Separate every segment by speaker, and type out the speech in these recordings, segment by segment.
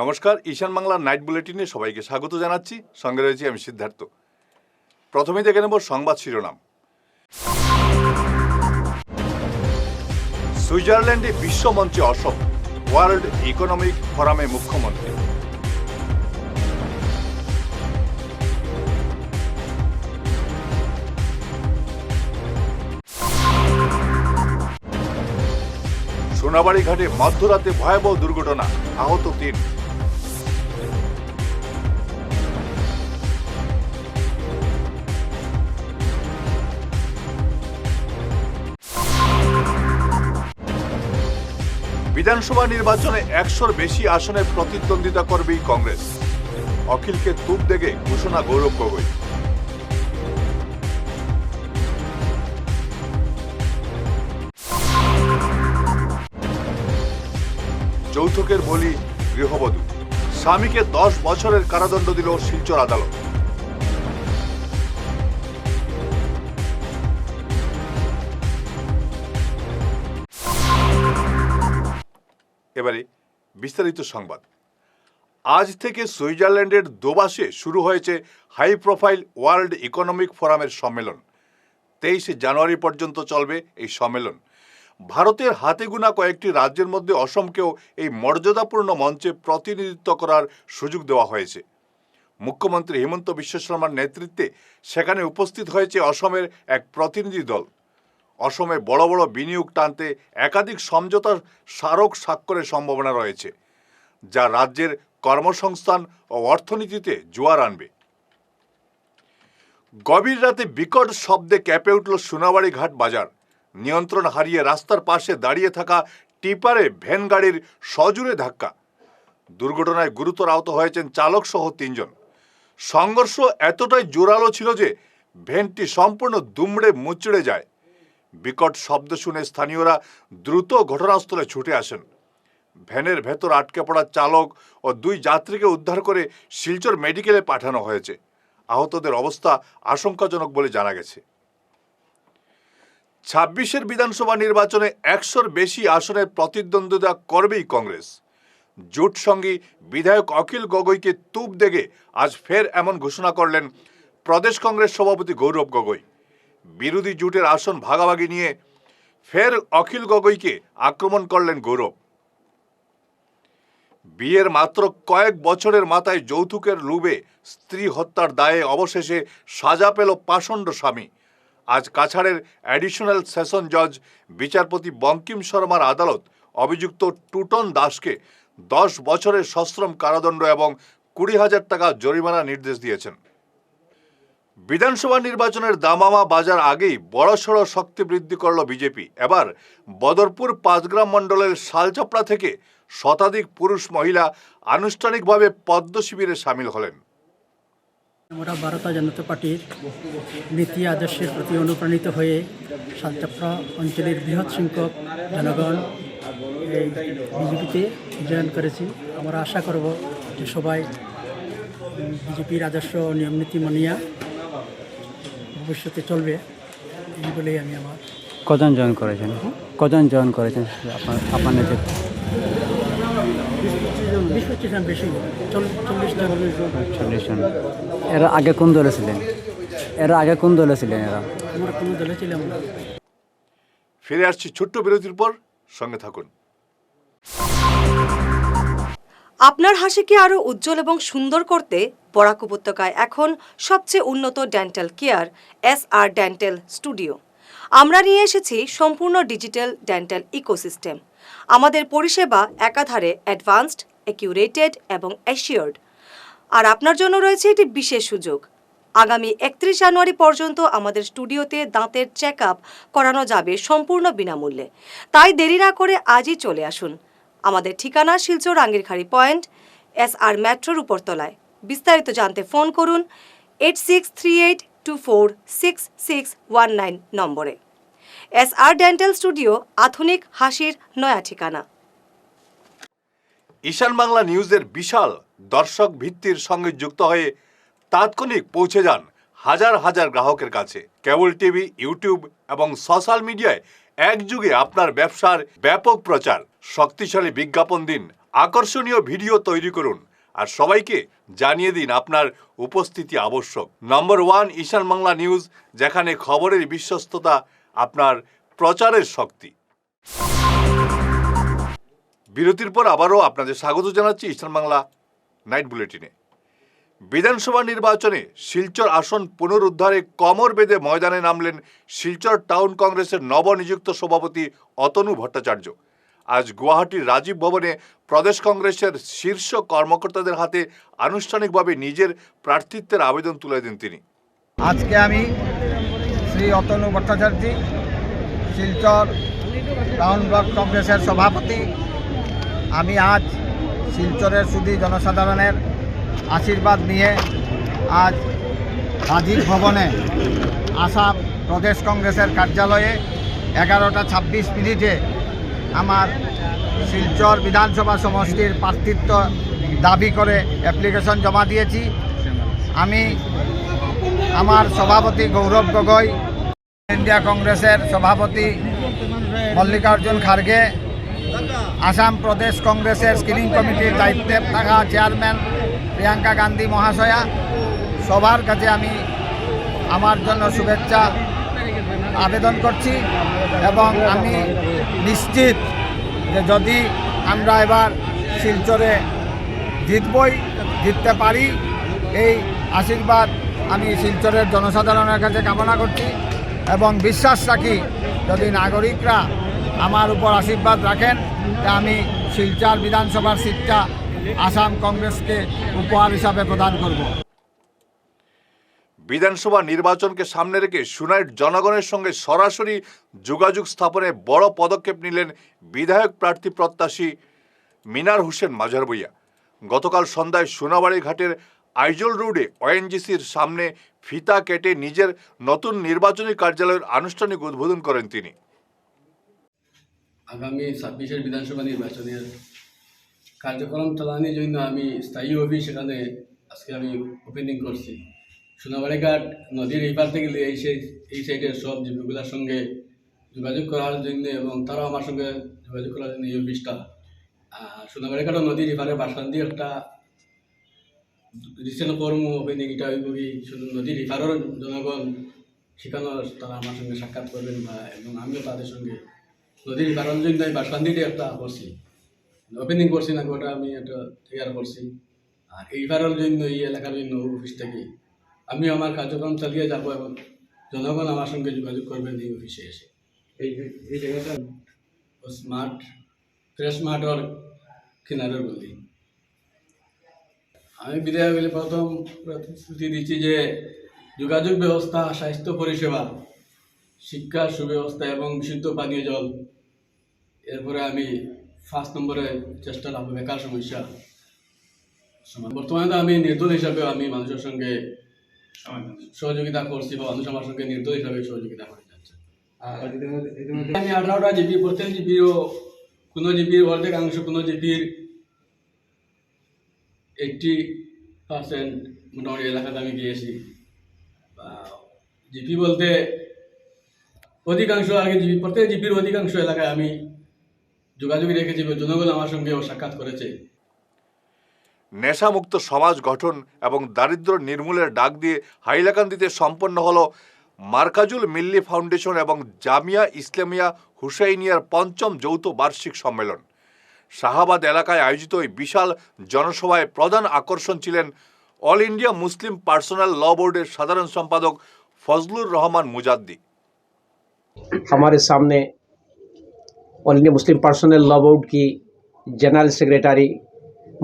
Speaker 1: নমস্কার, ঈশান বাংলার নাইট বুলেটিনে সবাইকে স্বাগত জানাচ্ছি। সঙ্গে রয়েছি আমি সিদ্ধার্থ। প্রথমেই দেখে নেব সংবাদ শিরোনাম। সুইজারল্যান্ডে বিশ্বমঞ্চে অসম, ওয়ার্ল্ড ইকোনমিক ফোরামে মুখ্যমন্ত্রী। সোনাবাড়ি ঘাটে মধ্যরাতে ভয়াবহ দুর্ঘটনা, আহত 3। বিধানসভা নির্বাচনে 100-র বেশি আসনে প্রতিদ্বন্দ্বিতা করবেই কংগ্রেস। অখিলকে তুপ দেগে ঘোষণা গৌরব গগৈ। যৌতুকের বলি গৃহবধূ, স্বামীকে 10 বছরের কারাদণ্ড দিল শিলচর আদালত। এবারে বিস্তারিত সংবাদ। আজ থেকে সুইজারল্যান্ডের দোবাসে শুরু হয়েছে হাই প্রোফাইল ওয়ার্ল্ড ইকোনমিক ফোরামের সম্মেলন। 23 জানুয়ারি পর্যন্ত চলবে এই সম্মেলন। ভারতের হাতে গোনা কয়েকটি রাজ্যের মধ্যে অসমকেও এই মর্যাদাপূর্ণ মঞ্চে প্রতিনিধিত্ব করার সুযোগ দেওয়া হয়েছে। মুখ্যমন্ত্রী হিমন্ত বিশ্ব শর্মার নেতৃত্বে সেখানে উপস্থিত হয়েছে অসমের এক প্রতিনিধি দল। অসমে বড় বড় বিনিয়োগ টানতে একাধিক সমঝোতার স্মারক স্বাক্ষরের সম্ভাবনা রয়েছে, যা রাজ্যের কর্মসংস্থান ও অর্থনীতিতে জোয়ার আনবে। গভীর রাতে বিকট শব্দে কেঁপে উঠল সোনাবাড়ি ঘাট বাজার। নিয়ন্ত্রণ হারিয়ে রাস্তার পাশে দাঁড়িয়ে থাকা টিপারে ভ্যান গাড়ির সজোরে ধাক্কা। দুর্ঘটনায় গুরুতর আহত হয়েছেন চালক সহ 3 জন। সংঘর্ষ এতটাই জোরালো ছিল যে ভ্যানটি সম্পূর্ণ দুমড়ে মুচড়ে যায়। বিকট শব্দ শুনে স্থানীয়রা দ্রুত ঘটনাস্থলে ছুটে আসেন। ভ্যানের ভেতর আটকে পড়া চালক ও 2 যাত্রীকে উদ্ধার করে শিলচর মেডিকেলে পাঠানো হয়েছে। আহতদের অবস্থা আশঙ্কাজনক বলে জানা গেছে। 26-এর বিধানসভা নির্বাচনে 100-র বেশি আসনের প্রতিদ্বন্দ্বিতা করবেই কংগ্রেস। জোট সঙ্গী বিধায়ক অখিল গগৈকে তুপ দেগে আজ ফের এমন ঘোষণা করলেন প্রদেশ কংগ্রেস সভাপতি গৌরব গগৈ। বিরোধী জোটের আসন ভাগাভাগি নিয়ে ফের অখিল গগৈকে আক্রমণ করলেন গৌরব। বিয়ের মাত্র কয়েক বছরের মাথায় যৌতুকের লোভে স্ত্রী হত্যার দায়ে অবশেষে সাজা পেল পাষণ্ড স্বামী। আজ কাছাড়ের অ্যাডিশনাল সেশন জজ বিচারপতি বঙ্কিম শর্মার আদালত অভিযুক্ত টুটন দাসকে 10 বছরের সশ্রম কারাদণ্ড এবং 20,000 টাকা জরিমানা নির্দেশ দিয়েছেন। বিধানসভা নির্বাচনের দামামা বাজার আগেই বড়সড় শক্তি বৃদ্ধি করল বিজেপি। এবার বদরপুর 5 গ্রাম মণ্ডলের শালচাপড়া থেকে শতাধিক পুরুষ মহিলা আনুষ্ঠানিকভাবে পদ্ম শিবিরে সামিল হলেন।
Speaker 2: আমরা ভারতীয় জনতা পার্টির নীতি আদর্শের প্রতি অনুপ্রাণিত হয়ে শালচাপড়া অঞ্চলের বৃহৎ সংখ্যক জনগণ এই বিজেপিতে জয়েন করেছি। আমরা আশা করব যে সবাই বিজেপির আদর্শ নিয়মনীতি মানিয়া ভবিষ্যতে চলবে, এই বলেই আমি আমার।
Speaker 3: কজন জয়েন করেছেন? আপনার নেতৃত্বে?
Speaker 2: 20-25 জন, বেশি 40 জন।
Speaker 3: এরা আগে কোন দলে ছিলেন? এরা?
Speaker 2: আমরা কোনো দলে ছিলাম না।
Speaker 1: ফিরে আসছি ছোট্ট বিরতির পর, সঙ্গে থাকুন।
Speaker 4: আপনার হাসিকে আরও উজ্জ্বল এবং সুন্দর করতে বরাক উপত্যকায় এখন সবচেয়ে উন্নত dental care SR dental studio. আমরা নিয়ে এসেছি সম্পূর্ণ ডিজিটাল ডেন্টাল ইকোসিস্টেম। আমাদের পরিষেবা একাধারে অ্যাডভান্সড, অ্যাকিউরেটেড এবং অ্যাসিওর্ড। আর আপনার জন্য রয়েছে একটি বিশেষ সুযোগ। আগামী 31 জানুয়ারি পর্যন্ত আমাদের স্টুডিওতে দাঁতের চেক আপ করানো যাবে সম্পূর্ণ বিনামূল্যে। তাই দেরি না করে আজই চলে আসুন। আমাদের ঠিকানা শিলচর আঙ্গিরখাড়ি পয়েন্ট, SR মেট্রোর উপরতলায়। বিস্তারিত জানতে ফোন করুন 8638246619 নম্বরে। SR ডেন্টাল স্টুডিও, আধুনিক হাসির নয়া ঠিকানা।
Speaker 1: ঈশান বাংলা নিউজের বিশাল দর্শক ভিত্তির সঙ্গে যুক্ত হয়ে তাৎক্ষণিক পৌঁছে যান হাজার হাজার গ্রাহকের কাছে। কেবল টিভি, ইউটিউব এবং সোশ্যাল মিডিয়ায় একযুগে আপনার ব্যবসার ব্যাপক প্রচার। শক্তিশালী বিজ্ঞাপন দিন আকর্ষণীয় ভিডিও তৈরি করুন আর সবাইকে জানিয়ে দিন আপনার উপস্থিতি আবশ্যক। নম্বর 1 ঈশান বাংলা নিউজ, যেখানে খবরের বিশ্বস্ততা আপনার প্রচারের শক্তি। বিরতির পর আবারও আপনাদের স্বাগত জানাচ্ছি ঈশান বাংলা নাইট বুলেটিনে। বিধানসভা নির্বাচনে শিলচর আসন পুনরুদ্ধারে কমর বেঁধে ময়দানে নামলেন শিলচর টাউন কংগ্রেসের নবনিযুক্ত সভাপতি অতনু ভট্টাচার্য। আজ গুয়াহাটির রাজীব ভবনে প্রদেশ কংগ্রেসের শীর্ষ কর্মকর্তাদের হাতে আনুষ্ঠানিকভাবে নিজের প্রার্থিত্বের আবেদন তুলে দেন তিনি।
Speaker 5: আজকে আমি শ্রী অতনু ভট্টাচার্য, শিলচর টাউন ব্লক কংগ্রেসের সভাপতি, আমি আজ শিলচরের সুধী জনসাধারণের আশীর্বাদ নিয়ে আজ রাজীব ভবনে আসাম প্রদেশ কংগ্রেসের কার্যালয়ে 11:26 আমার শিলচর বিধানসভা সমষ্টির প্রার্থিত্ব দাবি করে অ্যাপ্লিকেশন জমা দিয়েছি। আমি আমার সভাপতি গৌরব গগৈ, ইন্ডিয়া কংগ্রেসের সভাপতি মল্লিকার্জুন খার্গে, আসাম প্রদেশ কংগ্রেসের স্ক্রিনিং কমিটির দায়িত্বে থাকা চেয়ারম্যান প্রিয়াঙ্কা গান্ধী মহাশয়া, সবার কাছে আমি আমার জন্য শুভেচ্ছা আবেদন করছি এবং আমি নিশ্চিত যে যদি আমরা এবার শিলচরে জিততে পারি, এই আশীর্বাদ আমি শিলচরের জনসাধারণের কাছে কামনা করছি এবং বিশ্বাস রাখি যদি নাগরিকরা আমার উপর আশীর্বাদ রাখেন তা আমি শিলচর বিধানসভার সিটটা আসাম কংগ্রেসকে উপহার হিসাবে প্রদান করব।
Speaker 1: বিধানসভা নির্বাচনকে সামনে রেখে সুনাইট জনগণের সঙ্গে সরাসরি যোগাযোগ স্থাপনে বড় পদক্ষেপ নিলেন বিধায়ক প্রার্থী প্রত্যাশী মিনার হোসেন মাঝার ভূঁইয়া। গতকাল সন্ধ্যায় সোনাবাড়ি ঘাটের আইজল রোডে ওএনজিসির সামনে ফিতা কেটে নিজের নতুন নির্বাচনী কার্যালয়ের আনুষ্ঠানিক উদ্বোধন করেন তিনি।
Speaker 6: আগামী 26-এর বিধানসভা নির্বাচনের কার্যক্রম চালানোর জন্য আমি স্থায়ী অফিস সেখানে আজকে আমি ওপেনিং করছি। সোনাবাড়িঘাট নদীর এই পার থেকে এই সাইডের সব জীবীগুলোর সঙ্গে যোগাযোগ করার জন্য এবং তারাও আমার সঙ্গে যোগাযোগ করার জন্য এই অফিসটা। সোনাবাড়িঘাট নদীর এপারে বাসকান্দি একটা রিসেন্ট কর্ম ওপেনিং, এটা ওইভাবেই শুধু নদীর এপারের জনগণ সেখানেও তারা আমার সঙ্গে সাক্ষাৎ করবেন এবং আমিও তাদের সঙ্গে নদীর কারণ জন্য আমি বাসকান্দিতে একটা করছি, ওপেনিং করছি না, ওটা আমি একটা তৈরি করছি। আর এই কারণের জন্য এই এলাকার জন্য অফিস থেকে আমি আমার কার্যক্রম চালিয়ে যাব এবং জনগণ আমার সঙ্গে যোগাযোগ করবেন এই অফিসে এসে। এই জায়গাটা স্মার্ট ফ্রেশ স্মার্টর কিনারের বলি। আমি বিধায়ক বলে প্রথম প্রতিশ্রুতি দিচ্ছি যে যোগাযোগ ব্যবস্থা, স্বাস্থ্য পরিষেবা, শিক্ষা সুব্যবস্থা এবং বিশুদ্ধ পানীয় জল, এরপরে আমি 1 নম্বরে চেষ্টা রাখবো বেকার সমস্যা। বর্তমানে তো আমি নির্দল হিসাবে আমি মানুষের সঙ্গে সহযোগিতা করছি বা মানুষ আমার সঙ্গে নির্দল হিসাবে সহযোগিতা করে যাচ্ছে। আমি 18টা জিপি, প্রত্যেক জিপিও কোনো জিপির অর্ধেকাংশ, কোনো জিপির 80% মোটামুটি এলাকাতে আমি গিয়েছি। জিপি বলতে অধিকাংশ আগে জিপি, প্রত্যেক জিপির অধিকাংশ এলাকায় আমি যোগাযোগ রেখেছি, জনগণ আমার সঙ্গেও সাক্ষাৎ করেছে।
Speaker 1: নেশামুক্ত সমাজ গঠন এবং দারিদ্র নির্মূলের ডাক দিয়ে হাইলাকান্দিতে সম্পন্ন হল মার্কাজুল মিল্লি ফাউন্ডেশন এবং জামিয়া ইসলামিয়া হুসাইনিয়ার 5ম যৌথ বার্ষিক সম্মেলন। শাহাবাদ এলাকায় আয়োজিত এই বিশাল জনসভায় প্রধান আকর্ষণ ছিলেন অল ইন্ডিয়া মুসলিম পার্সোনাল ল বোর্ডের সাধারণ সম্পাদক ফজলুর রহমান মুজাদ্দি।
Speaker 7: हमारे सामने all India Muslim personal law board की जनरल सेक्रेटरी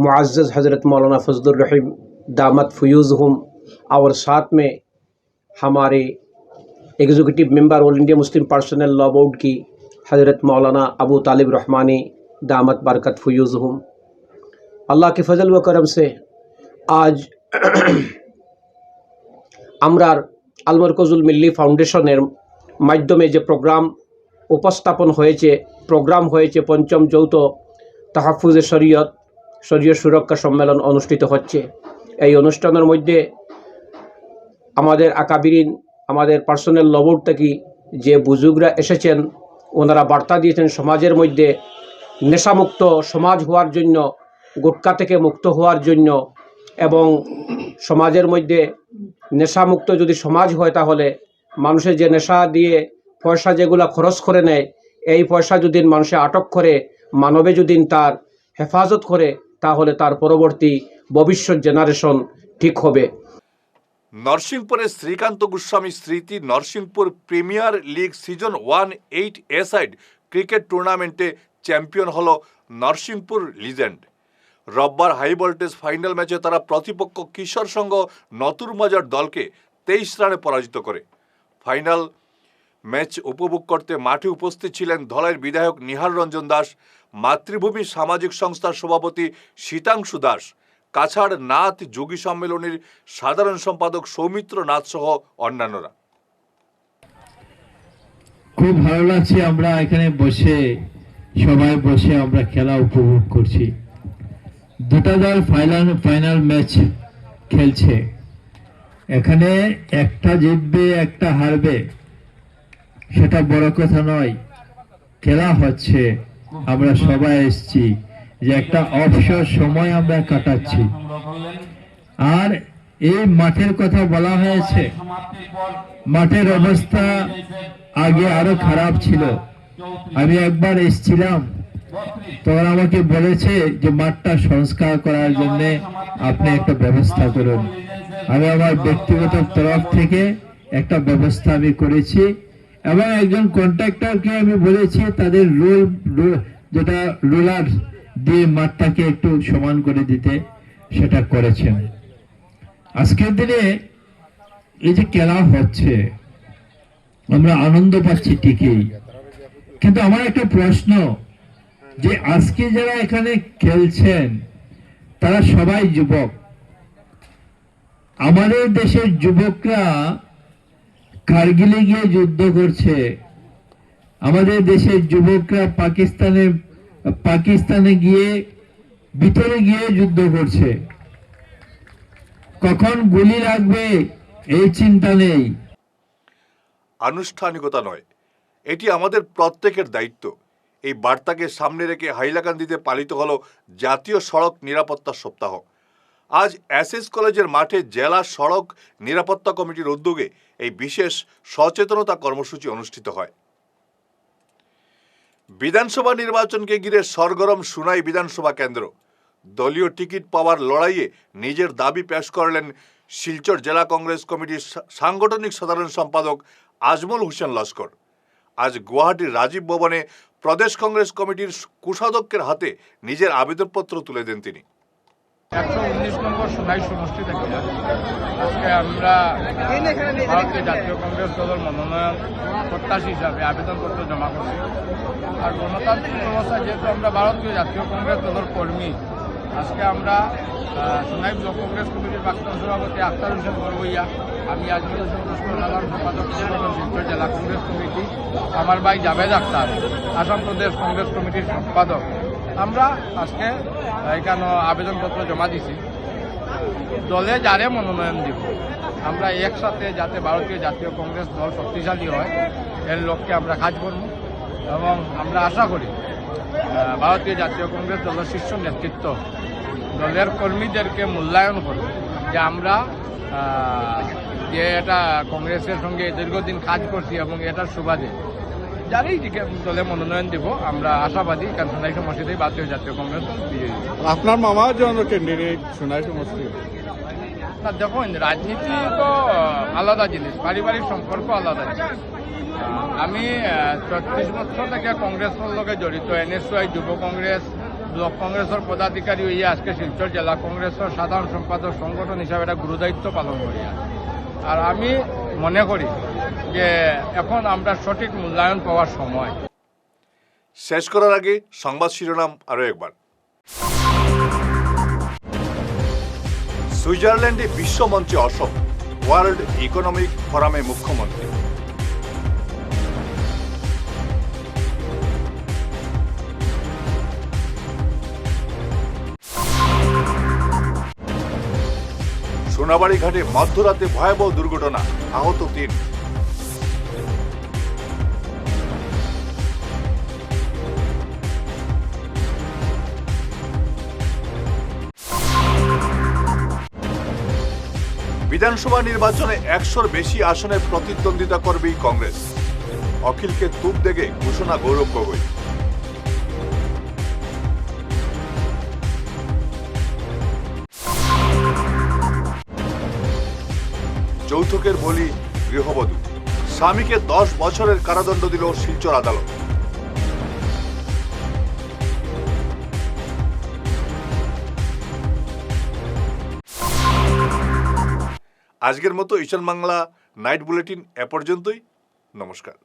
Speaker 7: मुअज़्ज़ज़ हज़रत मौलाना फजलुर रहीम दामत फयूज़हुम और साथ में हमारे executive member all India Muslim personal law board की हज़रत मौलाना अबू तालिब रहमानी दामत बरकत फयूज़हुम। अल्लाह के फजल व करम से आज আমরার আল মারকাজুল মিল্লি ফাউন্ডেশনের মাধ্যমে যে প্রোগ্রাম হয়েছে 5ম যৌথ তাহাফুজে শরীয়ত সুরক্ষা সম্মেলন অনুষ্ঠিত হচ্ছে। এই অনুষ্ঠানের মধ্যে আমাদের আকাবিরিন, আমাদের পার্সোনাল ল বোর্ড থেকে যে বুজুর্গরা এসেছেন, ওনারা বার্তা দিয়েছেন সমাজের মধ্যে নেশামুক্ত সমাজ হওয়ার জন্য গুটখা থেকে মুক্ত হওয়ার জন্য এবং সমাজের মধ্যে নেশামুক্ত যদি সমাজ হয় তাহলে মানুষের যে নেশা দিয়ে পয়সা যেগুলো খরচ করে নেয় এই পয়সা যদি মানুষে আটক করে মানবে যদি তার হেফাজত করে তাহলে তার পরবর্তী ভবিষ্যৎ জেনারেশন ঠিক হবে।
Speaker 1: নরসিংপুরের শ্রীকান্ত গোস্বামী স্মৃতি Narsinghpur premier league season 1-8 a side cricket টুর্নামেন্টে চ্যাম্পিয়ন হল নরসিংপুর লিজেন্ড। রোববার হাই ভোল্টেজ ফাইনাল ম্যাচে তারা প্রতিপক্ষ কিশোর সংঘ নতুন মজার দলকে 23 রানে পরাজিত করে। ফাইনাল ম্যাচ উপভোগ করতে মাঠে উপস্থিত ছিলেন ধলাইয়ের বিধায়ক নিহার রঞ্জন দাস, মাতৃভূমি সামাজিক সংস্থার সভাপতি শীতাংশু দাস, কাছাড় নাথ যোগী সম্মেলনের সাধারণ সম্পাদক সৌমিত্র নাথ সহ অন্যান্যরা।
Speaker 8: খুব ভালো লাগছে, আমরা এখানে বসে সবাই বসে আমরা খেলা উপভোগ করছি। দুটা দল ফাইনাল ম্যাচ খেলছে, এখানে একটা জিতবে একটা হারবে সেটা বড় কথা নয়, খেলা হচ্ছে, আমরা সবাই এসছি যে একটা অবসর সময় আমরা কাটাচ্ছি। আর এই মাঠের কথা বলা হয়েছে, মাঠের অবস্থা আগে আরো খারাপ ছিল। আমি একবার এসেছিলাম, তখন আমাকে বলেছে যে মাঠটা সংস্কার করার জন্য আপনি একটা ব্যবস্থা করুন। আমি আমার ব্যক্তিগত তরফ থেকে একটা ব্যবস্থা আমি করেছি এবং একজন কন্ট্রাক্টরকে আমি বলেছি তাদের যেটা রোলার দিয়ে মাঠটাকে একটু সমান করে দিতে, সেটা করেছেন। আজকের দিনে এই যে খেলা হচ্ছে আমরা আনন্দ পাচ্ছি ঠিকই, কিন্তু আমার একটা প্রশ্ন যে আজকে যারা এখানে খেলছেন তারা সবাই যুবক। আমাদের দেশের যুবকরা কারগিলে গিয়ে যুদ্ধ করছে, আমাদের দেশের যুবকরা পাকিস্তানে গিয়ে ভিতরে গিয়ে যুদ্ধ করছে, কখন গুলি লাগবে এই চিন্তা নেই।
Speaker 1: আনুষ্ঠানিকতা নয়, এটি আমাদের প্রত্যেকের দায়িত্ব। এই বার্তাকে সামনে রেখে হাইলাকান্দিতে পালিত হল জাতীয় সড়ক নিরাপত্তা সপ্তাহ। আজ এসএস কলেজের মাঠে জেলা সড়ক নিরাপত্তা কমিটির উদ্যোগে এই বিশেষ সচেতনতা কর্মসূচি অনুষ্ঠিত হয়। বিধানসভা নির্বাচনকে ঘিরে সরগরম সুনাই বিধানসভা কেন্দ্র। দলীয় টিকিট পাওয়ার লড়াইয়ে নিজের দাবি পেশ করলেন শিলচর জেলা কংগ্রেস কমিটির সাংগঠনিক সাধারণ সম্পাদক আজমল হোসেন লস্কর। আজ গুয়াহাটির রাজীব ভবনে প্রদেশ কংগ্রেস কমিটির কোষাধ্যক্ষের হাতে নিজের আবেদনপত্র তুলে দেন তিনি।
Speaker 5: 119 নম্বর সুনাই সমষ্টি থেকে আজকে আমরা ভারতীয় জাতীয় কংগ্রেস দলের মনোনয়ন প্রত্যাশী হিসাবে আবেদনপত্র জমা করছি। আর গণতান্ত্রিক ব্যবস্থায় যেহেতু আমরা ভারতীয় জাতীয় কংগ্রেস দলের কর্মী, আজকে আমরা সুনাই ব্লক কংগ্রেস কমিটির প্রাক্তন সভাপতি আখতার হোসেন বড়বইয়া, আমি আজমল হোসেন লস্কর সাধারণ সম্পাদক শিলচর জেলা কংগ্রেস কমিটি, আমার ভাই জাভেদ আখতার আসাম প্রদেশ কংগ্রেস কমিটির সম্পাদক, আমরা আজকে এখানে আবেদনপত্র জমা দিছি। দলে যারে মনোনয়ন দিব আমরা একসাথে যাতে ভারতীয় জাতীয় কংগ্রেস দল শক্তিশালী হয় এর লক্ষ্যে আমরা কাজ করব এবং আমরা আশা করি ভারতীয় জাতীয় কংগ্রেস দলের শীর্ষ নেতৃত্ব দলের কর্মীদেরকে মূল্যায়ন করবে যে আমরা যে এটা কংগ্রেসের সঙ্গে দীর্ঘদিন কাজ করছি এবং এটার সুবাদে যারাই দলে মনোনয়ন দিব আমরা আশাবাদী, কারণ সোনাই সমষ্টিতেই ভারতীয় জাতীয় কংগ্রেস দল বিজয়ী।
Speaker 9: আপনার মামার জন্য ক্যান্ডিডেট সোনাই সমষ্টি?
Speaker 5: না দেখুন, রাজনীতি তো আলাদা জিনিস, পারিবারিক সম্পর্ক আলাদা জিনিস। আমি ৩৬ বছর থেকে কংগ্রেসের লগে জড়িত, এনএসইউ যুব কংগ্রেস ব্লক কংগ্রেসের পদাধিকারী হইয়া আজকে শিলচর জেলা কংগ্রেসের সাধারণ সম্পাদক সংগঠন হিসাবে একটা গুরুদায়িত্ব পালন করি। আর আমি মনে করি যে এখন আমরা সঠিক মূল্যায়ন পাওয়ার সময়।
Speaker 1: শেষ করার আগে সংবাদ শিরোনাম আরও একবার। সুইজারল্যান্ডে বিশ্বমঞ্চে অসম, ওয়ার্ল্ড ইকোনমিক ফোরামে মুখ্যমন্ত্রী। সোনাবাড়ি ঘাটে মধ্যরাতে ভয়াবহ দুর্ঘটনা, আহত 3। বিধানসভা নির্বাচনে 100-র বেশি আসনে প্রতিদ্বন্দ্বিতা করবেই কংগ্রেস। অখিলকে তুপ দেগে ঘোষণা গৌরব গগৈ। যৌতুকের বলি গৃহবধূ, স্বামীকে 10 বছরের কারাদণ্ড দিল শিলচর আদালত। আজকের মতো ঈশান বাংলা নাইট বুলেটিন এ পর্যন্তই। নমস্কার।